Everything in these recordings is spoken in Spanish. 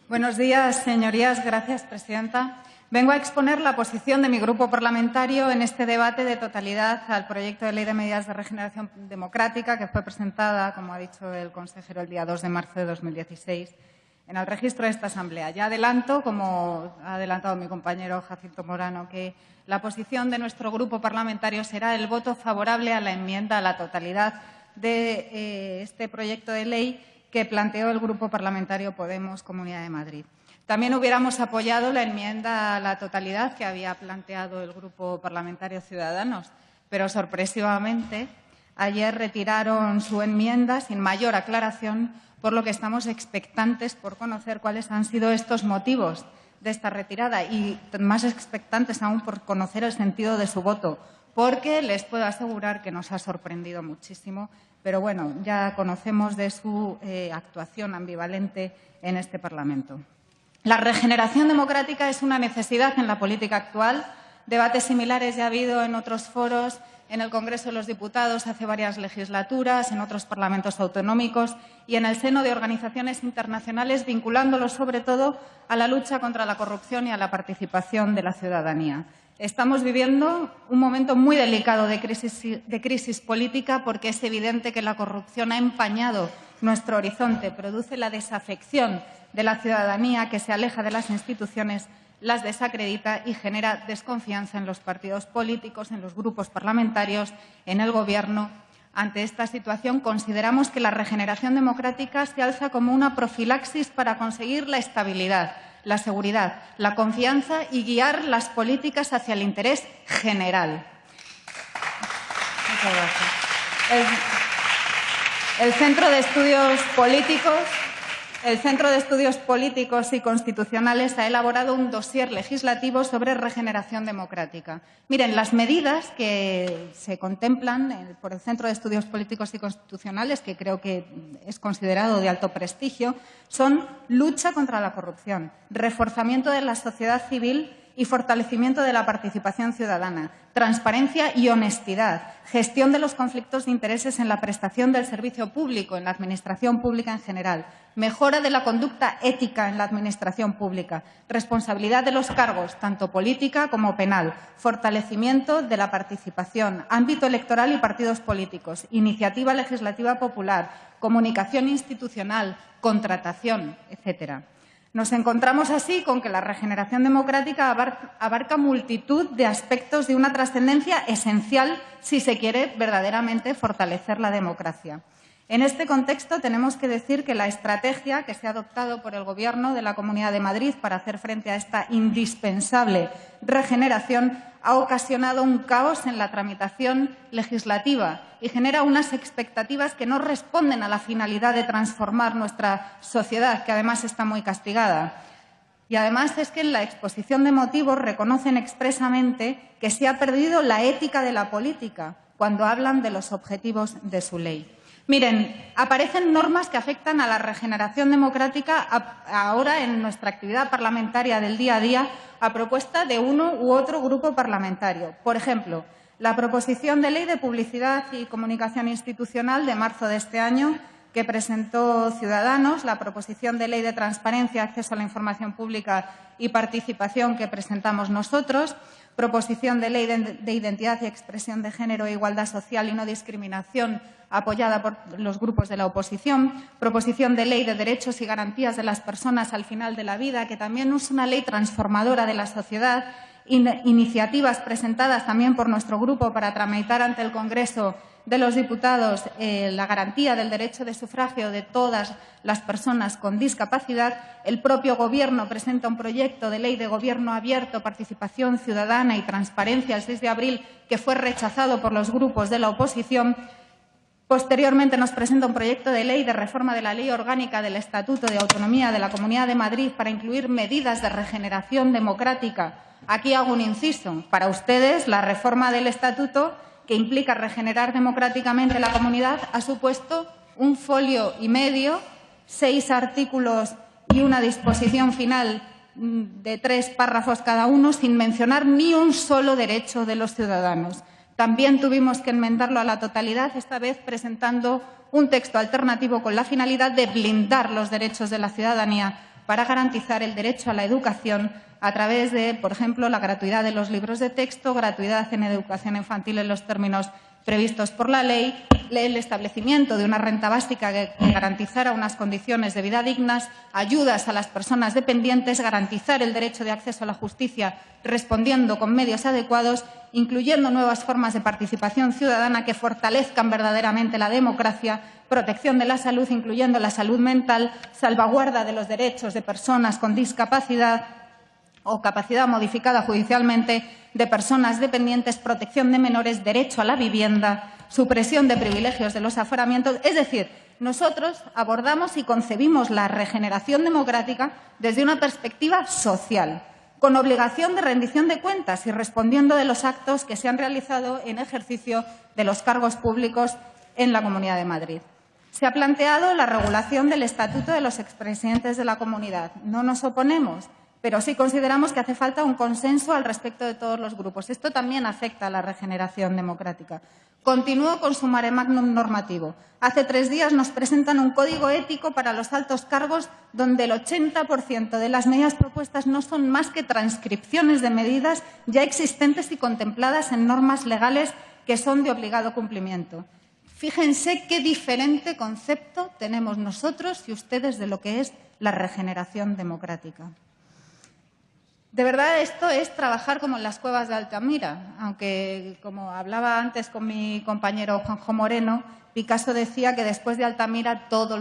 Buenos días, señorías. Gracias, presidenta. Vengo a exponer la posición de mi grupo parlamentario en este debate de totalidad al proyecto de Ley de Medidas de Regeneración Democrática que fue presentada, como ha dicho el consejero, el día 2 de marzo de 2016 en el registro de esta Asamblea. Ya adelanto, como ha adelantado mi compañero Jacinto Morano, que la posición de nuestro grupo parlamentario será el voto favorable a la enmienda a la totalidad de este proyecto de ley que planteó el Grupo Parlamentario Podemos Comunidad de Madrid. También hubiéramos apoyado la enmienda a la totalidad que había planteado el Grupo Parlamentario Ciudadanos, pero sorpresivamente ayer retiraron su enmienda sin mayor aclaración, por lo que estamos expectantes por conocer cuáles han sido estos motivos de esta retirada y más expectantes aún por conocer el sentido de su voto, porque les puedo asegurar que nos ha sorprendido muchísimo, pero bueno, ya conocemos de su actuación ambivalente en este Parlamento. La regeneración democrática es una necesidad en la política actual. Debates similares ya ha habido en otros foros, en el Congreso de los Diputados hace varias legislaturas, en otros parlamentos autonómicos y en el seno de organizaciones internacionales, vinculándolos sobre todo a la lucha contra la corrupción y a la participación de la ciudadanía. Estamos viviendo un momento muy delicado de crisis política porque es evidente que la corrupción ha empañado nuestro horizonte, produce la desafección de la ciudadanía que se aleja de las instituciones, las desacredita y genera desconfianza en los partidos políticos, en los grupos parlamentarios, en el Gobierno. Ante esta situación, consideramos que la regeneración democrática se alza como una profilaxis para conseguir la estabilidad, la seguridad, la confianza y guiar las políticas hacia el interés general. Muchas gracias. El Centro de Estudios Políticos y Constitucionales ha elaborado un dossier legislativo sobre regeneración democrática. Miren, las medidas que se contemplan por el Centro de Estudios Políticos y Constitucionales, que creo que es considerado de alto prestigio, son lucha contra la corrupción, reforzamiento de la sociedad civil y fortalecimiento de la participación ciudadana, transparencia y honestidad, gestión de los conflictos de intereses en la prestación del servicio público, en la administración pública en general, mejora de la conducta ética en la administración pública, responsabilidad de los cargos, tanto política como penal, fortalecimiento de la participación, ámbito electoral y partidos políticos, iniciativa legislativa popular, comunicación institucional, contratación, etcétera. Nos encontramos así con que la regeneración democrática abarca multitud de aspectos de una trascendencia esencial si se quiere verdaderamente fortalecer la democracia. En este contexto, tenemos que decir que la estrategia que se ha adoptado por el Gobierno de la Comunidad de Madrid para hacer frente a esta indispensable regeneración ha ocasionado un caos en la tramitación legislativa y genera unas expectativas que no responden a la finalidad de transformar nuestra sociedad, que además está muy castigada. Y además es que en la exposición de motivos reconocen expresamente que se ha perdido la ética de la política cuando hablan de los objetivos de su ley. Miren, aparecen normas que afectan a la regeneración democrática ahora en nuestra actividad parlamentaria del día a día a propuesta de uno u otro grupo parlamentario. Por ejemplo, la proposición de ley de publicidad y comunicación institucional de marzo de este año que presentó Ciudadanos, la proposición de ley de transparencia, acceso a la información pública y participación que presentamos nosotros, proposición de ley de identidad y expresión de género e igualdad social y no discriminación apoyada por los grupos de la oposición, proposición de ley de derechos y garantías de las personas al final de la vida, que también es una ley transformadora de la sociedad, iniciativas presentadas también por nuestro grupo para tramitar ante el Congreso de los Diputados la garantía del derecho de sufragio de todas las personas con discapacidad. El propio Gobierno presenta un proyecto de ley de gobierno abierto, participación ciudadana y transparencia el 6 de abril, que fue rechazado por los grupos de la oposición. Posteriormente nos presenta un proyecto de ley de reforma de la Ley Orgánica del Estatuto de Autonomía de la Comunidad de Madrid para incluir medidas de regeneración democrática. Aquí hago un inciso. Para ustedes, la reforma del Estatuto, que implica regenerar democráticamente la comunidad, ha supuesto un folio y medio, 6 artículos y una disposición final de 3 párrafos cada uno, sin mencionar ni un solo derecho de los ciudadanos. También tuvimos que enmendarlo a la totalidad, esta vez presentando un texto alternativo con la finalidad de blindar los derechos de la ciudadanía para garantizar el derecho a la educación a través de, por ejemplo, la gratuidad de los libros de texto, gratuidad en educación infantil en los términos previstos por la ley, el establecimiento de una renta básica que garantizara unas condiciones de vida dignas, ayudas a las personas dependientes, garantizar el derecho de acceso a la justicia respondiendo con medios adecuados, incluyendo nuevas formas de participación ciudadana que fortalezcan verdaderamente la democracia, protección de la salud, incluyendo la salud mental, salvaguarda de los derechos de personas con discapacidad o capacidad modificada judicialmente, de personas dependientes, protección de menores, derecho a la vivienda, supresión de privilegios de los aforamientos. Es decir, nosotros abordamos y concebimos la regeneración democrática desde una perspectiva social, con obligación de rendición de cuentas y respondiendo de los actos que se han realizado en ejercicio de los cargos públicos en la Comunidad de Madrid. Se ha planteado la regulación del estatuto de los expresidentes de la comunidad. No nos oponemos, pero sí consideramos que hace falta un consenso al respecto de todos los grupos. Esto también afecta a la regeneración democrática. Continúo con su mare magnum normativo. Hace 3 días nos presentan un código ético para los altos cargos donde el 80% de las medidas propuestas no son más que transcripciones de medidas ya existentes y contempladas en normas legales que son de obligado cumplimiento. Fíjense qué diferente concepto tenemos nosotros y ustedes de lo que es la regeneración democrática. De verdad, esto es trabajar como en las cuevas de Altamira, aunque, como hablaba antes con mi compañero Juanjo Moreno, Picasso decía que después de Altamira todo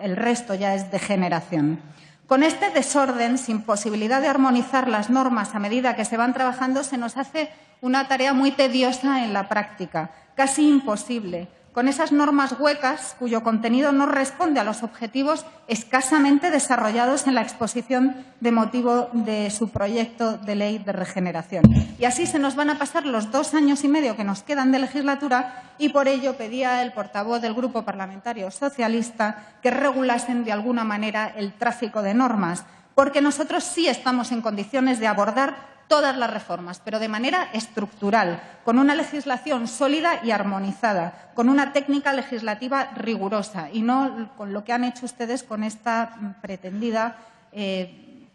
el resto ya es degeneración. Con este desorden, sin posibilidad de armonizar las normas a medida que se van trabajando, se nos hace una tarea muy tediosa en la práctica, casi imposible, con esas normas huecas cuyo contenido no responde a los objetivos escasamente desarrollados en la exposición de motivo de su proyecto de ley de regeneración. Y así se nos van a pasar los 2 años y medio que nos quedan de legislatura y por ello pedía el portavoz del Grupo Parlamentario Socialista que regulasen de alguna manera el tráfico de normas, porque nosotros sí estamos en condiciones de abordar todas las reformas, pero de manera estructural, con una legislación sólida y armonizada, con una técnica legislativa rigurosa y no con lo que han hecho ustedes con esta pretendida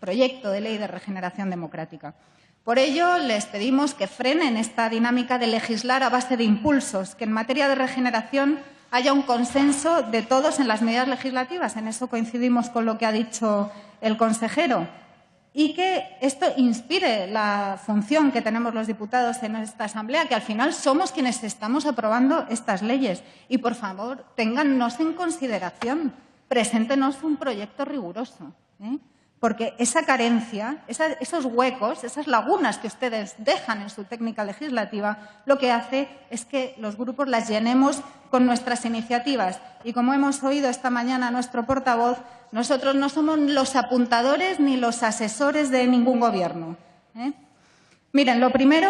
proyecto de ley de regeneración democrática. Por ello, les pedimos que frenen esta dinámica de legislar a base de impulsos, que en materia de regeneración haya un consenso de todos en las medidas legislativas. En eso coincidimos con lo que ha dicho el consejero. Y que esto inspire la función que tenemos los diputados en esta Asamblea, que al final somos quienes estamos aprobando estas leyes. Y, por favor, téngannos en consideración, preséntenos un proyecto riguroso, porque esa carencia, esos huecos, esas lagunas que ustedes dejan en su técnica legislativa, lo que hace es que los grupos las llenemos con nuestras iniciativas. Y como hemos oído esta mañana a nuestro portavoz, nosotros no somos los apuntadores ni los asesores de ningún gobierno. Miren, lo primero,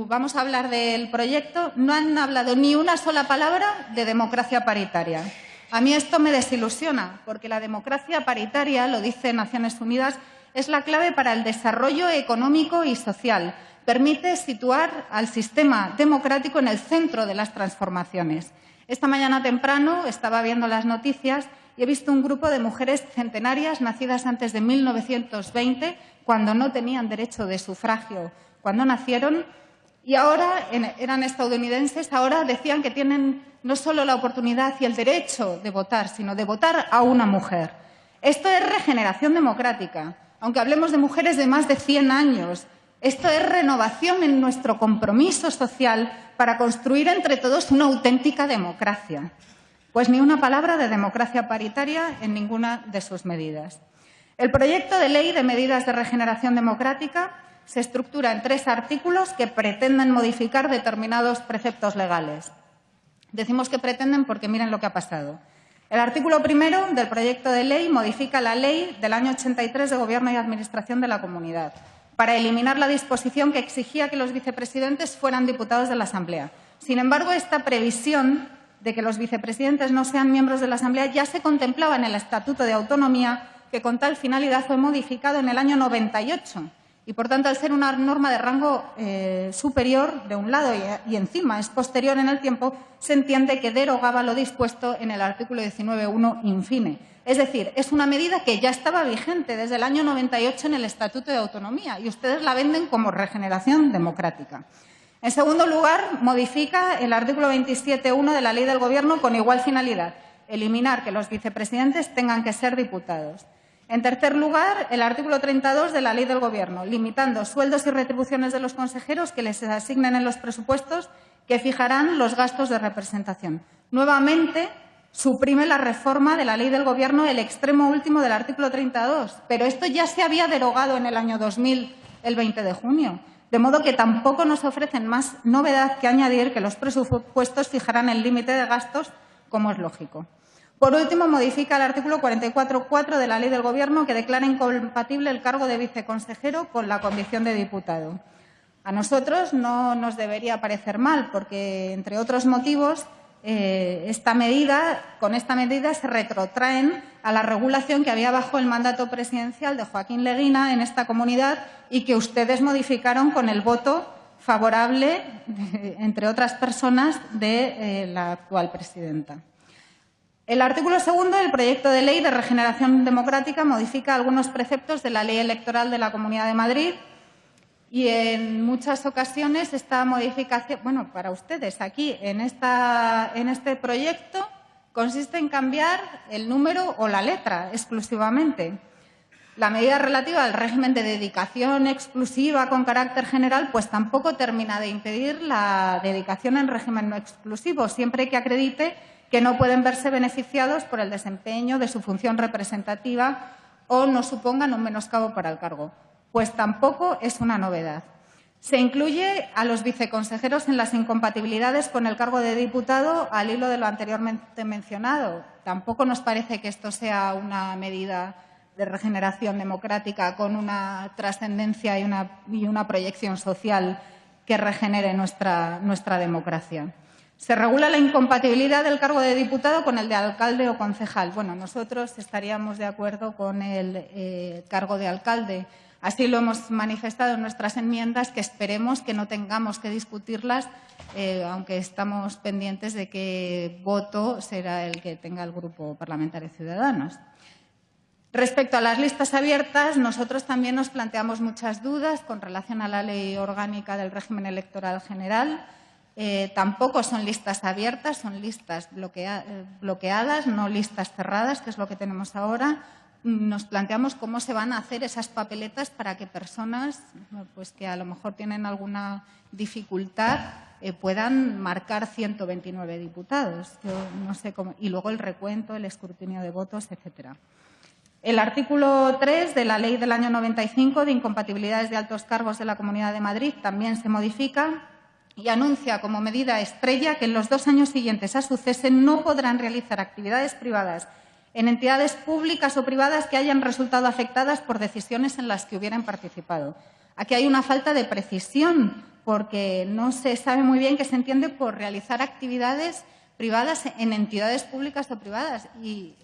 vamos a hablar del proyecto, no han hablado ni una sola palabra de democracia paritaria. A mí esto me desilusiona, porque la democracia paritaria, lo dice Naciones Unidas, es la clave para el desarrollo económico y social. Permite situar al sistema democrático en el centro de las transformaciones. Esta mañana temprano estaba viendo las noticias y he visto un grupo de mujeres centenarias nacidas antes de 1920, cuando no tenían derecho de sufragio cuando nacieron, y ahora eran estadounidenses, ahora decían que tienen no solo la oportunidad y el derecho de votar, sino de votar a una mujer. Esto es regeneración democrática, aunque hablemos de mujeres de más de 100 años. Esto es renovación en nuestro compromiso social para construir entre todos una auténtica democracia. Pues ni una palabra de democracia paritaria en ninguna de sus medidas. El proyecto de ley de medidas de regeneración democrática se estructura en 3 artículos que pretenden modificar determinados preceptos legales. Decimos que pretenden porque miren lo que ha pasado. El artículo 1 del proyecto de ley modifica la ley del año 83 de Gobierno y Administración de la Comunidad para eliminar la disposición que exigía que los vicepresidentes fueran diputados de la Asamblea. Sin embargo, esta previsión de que los vicepresidentes no sean miembros de la Asamblea ya se contemplaba en el Estatuto de Autonomía, que con tal finalidad fue modificado en el año 98 Y, por tanto, al ser una norma de rango superior, de un lado, y encima es posterior en el tiempo, se entiende que derogaba lo dispuesto en el artículo 19.1 in fine. Es decir, es una medida que ya estaba vigente desde el año 98 en el Estatuto de Autonomía y ustedes la venden como regeneración democrática. En segundo lugar, modifica el artículo 27.1 de la Ley del Gobierno con igual finalidad, eliminar que los vicepresidentes tengan que ser diputados. En tercer lugar, el artículo 32 de la Ley del Gobierno, limitando sueldos y retribuciones de los consejeros que les asignen en los presupuestos que fijarán los gastos de representación. Nuevamente, suprime la reforma de la Ley del Gobierno, el extremo último del artículo 32, pero esto ya se había derogado en el año 2000, el 20 de junio, de modo que tampoco nos ofrecen más novedad que añadir que los presupuestos fijarán el límite de gastos, como es lógico. Por último, modifica el artículo 44.4 de la Ley del Gobierno que declara incompatible el cargo de viceconsejero con la condición de diputado. A nosotros no nos debería parecer mal porque, entre otros motivos, con esta medida se retrotraen a la regulación que había bajo el mandato presidencial de Joaquín Leguina en esta comunidad y que ustedes modificaron con el voto favorable, entre otras personas, de la actual presidenta. El artículo 2 del proyecto de Ley de Regeneración Democrática modifica algunos preceptos de la Ley Electoral de la Comunidad de Madrid y en muchas ocasiones esta modificación, bueno, para ustedes aquí en este proyecto consiste en cambiar el número o la letra exclusivamente. La medida relativa al régimen de dedicación exclusiva con carácter general pues tampoco termina de impedir la dedicación en régimen no exclusivo, siempre que acredite que no pueden verse beneficiados por el desempeño de su función representativa o no supongan un menoscabo para el cargo. Pues tampoco es una novedad. Se incluye a los viceconsejeros en las incompatibilidades con el cargo de diputado al hilo de lo anteriormente mencionado. Tampoco nos parece que esto sea una medida de regeneración democrática con una trascendencia y una proyección social que regenere nuestra democracia. Se regula la incompatibilidad del cargo de diputado con el de alcalde o concejal. Bueno, nosotros estaríamos de acuerdo con el cargo de alcalde. Así lo hemos manifestado en nuestras enmiendas, que esperemos que no tengamos que discutirlas, aunque estamos pendientes de qué voto será el que tenga el Grupo Parlamentario Ciudadanos. Respecto a las listas abiertas, nosotros también nos planteamos muchas dudas con relación a la Ley Orgánica del Régimen Electoral General. Tampoco son listas abiertas, son listas bloqueadas, no listas cerradas, que es lo que tenemos ahora. Nos planteamos cómo se van a hacer esas papeletas para que personas pues, que a lo mejor tienen alguna dificultad puedan marcar 129 diputados. Yo no sé cómo. Y luego el recuento, el escrutinio de votos, etcétera. El artículo 3 de la Ley del año 95 de incompatibilidades de altos cargos de la Comunidad de Madrid también se modifica y anuncia como medida estrella que en los 2 años siguientes a su cese no podrán realizar actividades privadas en entidades públicas o privadas que hayan resultado afectadas por decisiones en las que hubieran participado. Aquí hay una falta de precisión porque no se sabe muy bien qué se entiende por realizar actividades privadas en entidades públicas o privadas. Y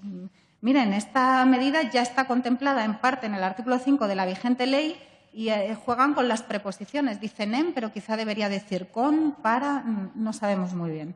miren, esta medida ya está contemplada en parte en el artículo 5 de la vigente ley y juegan con las preposiciones. Dicen en, pero quizá debería decir con, para, no sabemos muy bien.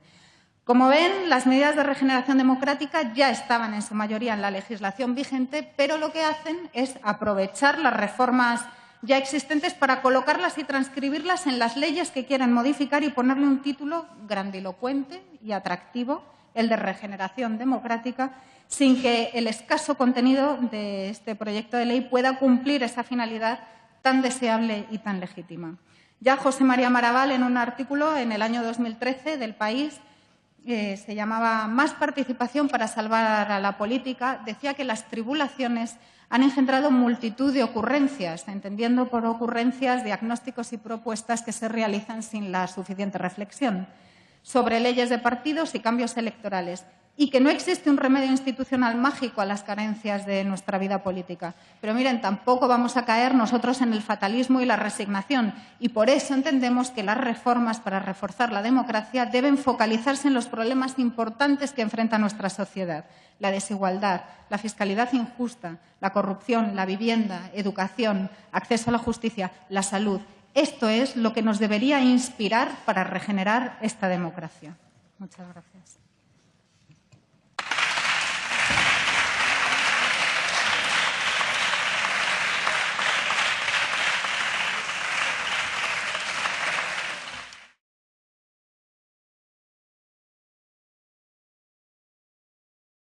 Como ven, las medidas de regeneración democrática ya estaban en su mayoría en la legislación vigente, pero lo que hacen es aprovechar las reformas ya existentes para colocarlas y transcribirlas en las leyes que quieren modificar y ponerle un título grandilocuente y atractivo, el de regeneración democrática, sin que el escaso contenido de este proyecto de ley pueda cumplir esa finalidad tan deseable y tan legítima. Ya José María Maraval, en un artículo en el año 2013 del País, se llamaba Más participación para salvar a la política, decía que las tribulaciones han engendrado multitud de ocurrencias, entendiendo por ocurrencias diagnósticos y propuestas que se realizan sin la suficiente reflexión sobre leyes de partidos y cambios electorales. y que no existe un remedio institucional mágico a las carencias de nuestra vida política. Pero miren, tampoco vamos a caer nosotros en el fatalismo y la resignación, y por eso entendemos que las reformas para reforzar la democracia deben focalizarse en los problemas importantes que enfrenta nuestra sociedad: la desigualdad, la fiscalidad injusta, la corrupción, la vivienda, educación, acceso a la justicia, la salud. Esto es lo que nos debería inspirar para regenerar esta democracia. Muchas gracias.